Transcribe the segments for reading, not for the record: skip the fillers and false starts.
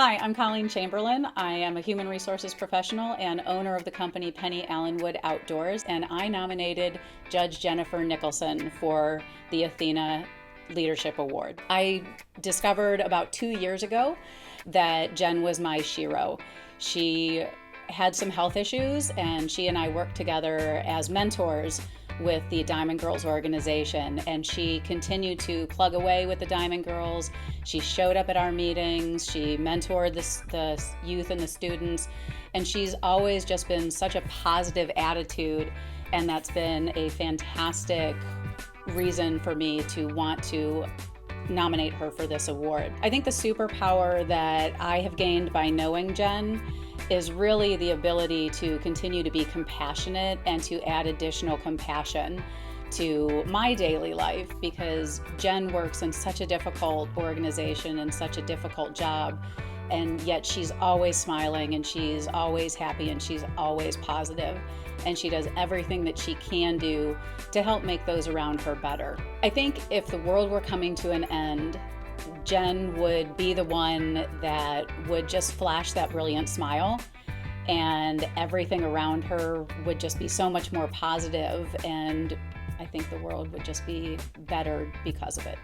Hi, I'm Colleen Chamberlain. I am a human resources professional and owner of the company Penny Allenwood Outdoors, and I nominated Judge Jennifer Nicholson for the Athena Leadership Award. I discovered about 2 years ago that Jen was my shero. She had some health issues, and she and I worked together as mentors with the Diamond Girls organization, and she continued to plug away with the Diamond Girls. She showed up at our meetings, she mentored the youth and the students, and she's always just been such a positive attitude, and that's been a fantastic reason for me to want to nominate her for this award. I think the superpower that I have gained by knowing Jen is really the ability to continue to be compassionate and to add additional compassion to my daily life, because Jen works in such a difficult organization and such a difficult job, and yet she's always smiling and she's always happy and she's always positive, and she does everything that she can do to help make those around her better. I think if the world were coming to an end, Jen would be the one that would just flash that brilliant smile, and everything around her would just be so much more positive, and I think the world would just be better because of it.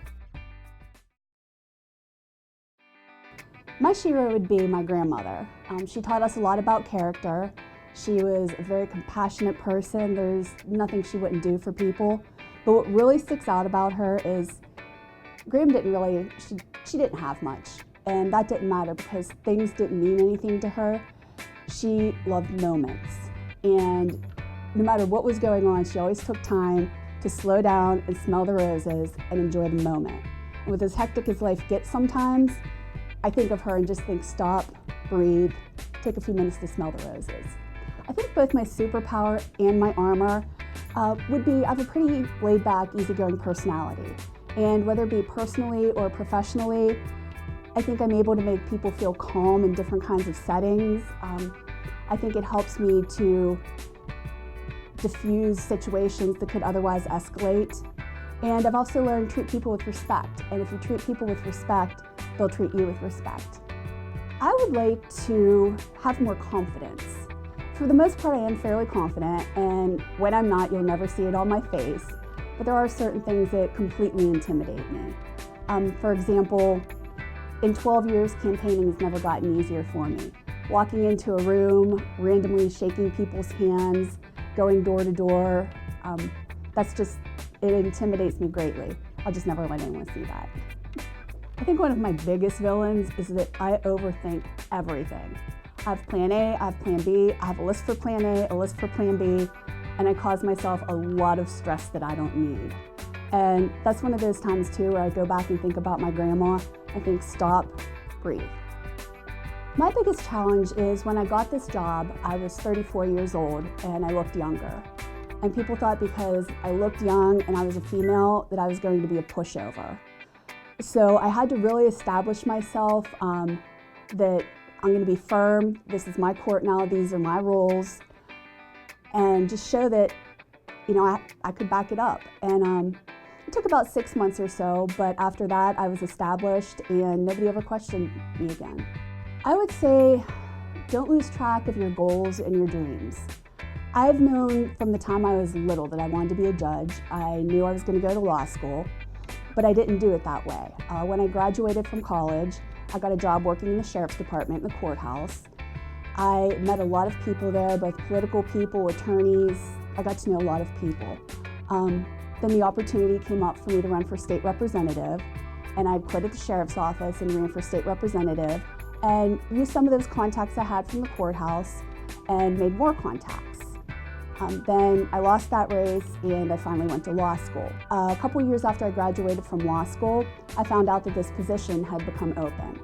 My shero would be my grandmother. She taught us a lot about character. She was a very compassionate person. There's nothing she wouldn't do for people. But what really sticks out about her is Graham she didn't have much, and that didn't matter because things didn't mean anything to her. She loved moments, and no matter what was going on, she always took time to slow down and smell the roses and enjoy the moment. And with as hectic as life gets sometimes, I think of her and just think, stop, breathe, take a few minutes to smell the roses. I think both my superpower and my armor would be I have a pretty laid-back, easygoing personality. And whether it be personally or professionally, I think I'm able to make people feel calm in different kinds of settings. I think it helps me to diffuse situations that could otherwise escalate. And I've also learned to treat people with respect. And if you treat people with respect, they'll treat you with respect. I would like to have more confidence. For the most part, I am fairly confident, and when I'm not, you'll never see it on my face. But there are certain things that completely intimidate me. For example, in 12 years, campaigning has never gotten easier for me. Walking into a room, randomly shaking people's hands, going door to door, it intimidates me greatly. I'll just never let anyone see that. I think one of my biggest villains is that I overthink everything. I have plan A, I have plan B, I have a list for plan A, a list for plan B, and I cause myself a lot of stress that I don't need. And that's one of those times too where I go back and think about my grandma. I think, stop, breathe. My biggest challenge is when I got this job, I was 34 years old and I looked younger. And people thought because I looked young and I was a female that I was going to be a pushover. So I had to really establish myself that I'm going to be firm, this is my court now, these are my rules, and just show that, I could back it up. And it took about 6 months or so, but after that I was established and nobody ever questioned me again. I would say, don't lose track of your goals and your dreams. I've known from the time I was little that I wanted to be a judge. I knew I was going to go to law school, but I didn't do it that way. When I graduated from college, I got a job working in the sheriff's department in the courthouse. I met a lot of people there, both political people, attorneys. I got to know a lot of people. Then the opportunity came up for me to run for state representative, and I quit at the sheriff's office and ran for state representative and used some of those contacts I had from the courthouse and made more contacts. Then I lost that race and I finally went to law school. A couple years after I graduated from law school, I found out that this position had become open.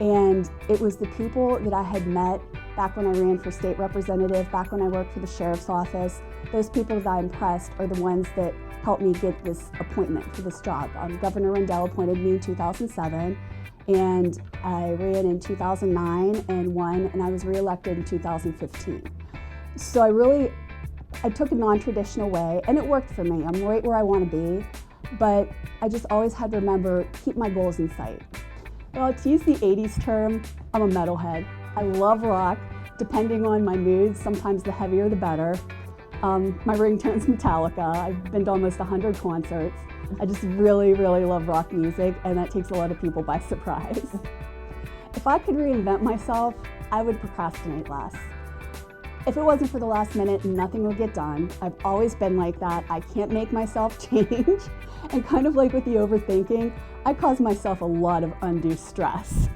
And it was the people that I had met back when I ran for state representative, back when I worked for the sheriff's office. Those people that I impressed are the ones that helped me get this appointment for this job. Governor Rendell appointed me in 2007, and I ran in 2009 and won, and I was reelected in 2015. So I took a non-traditional way, and it worked for me. I'm right where I want to be, but I just always had to remember, keep my goals in sight. Well, to use the 80s term, I'm a metalhead. I love rock. Depending on my mood, sometimes the heavier the better. My ringtone's Metallica. I've been to almost 100 concerts. I just really, really love rock music, and that takes a lot of people by surprise. If I could reinvent myself, I would procrastinate less. If it wasn't for the last minute, nothing would get done. I've always been like that. I can't make myself change. And kind of like with the overthinking, I cause myself a lot of undue stress.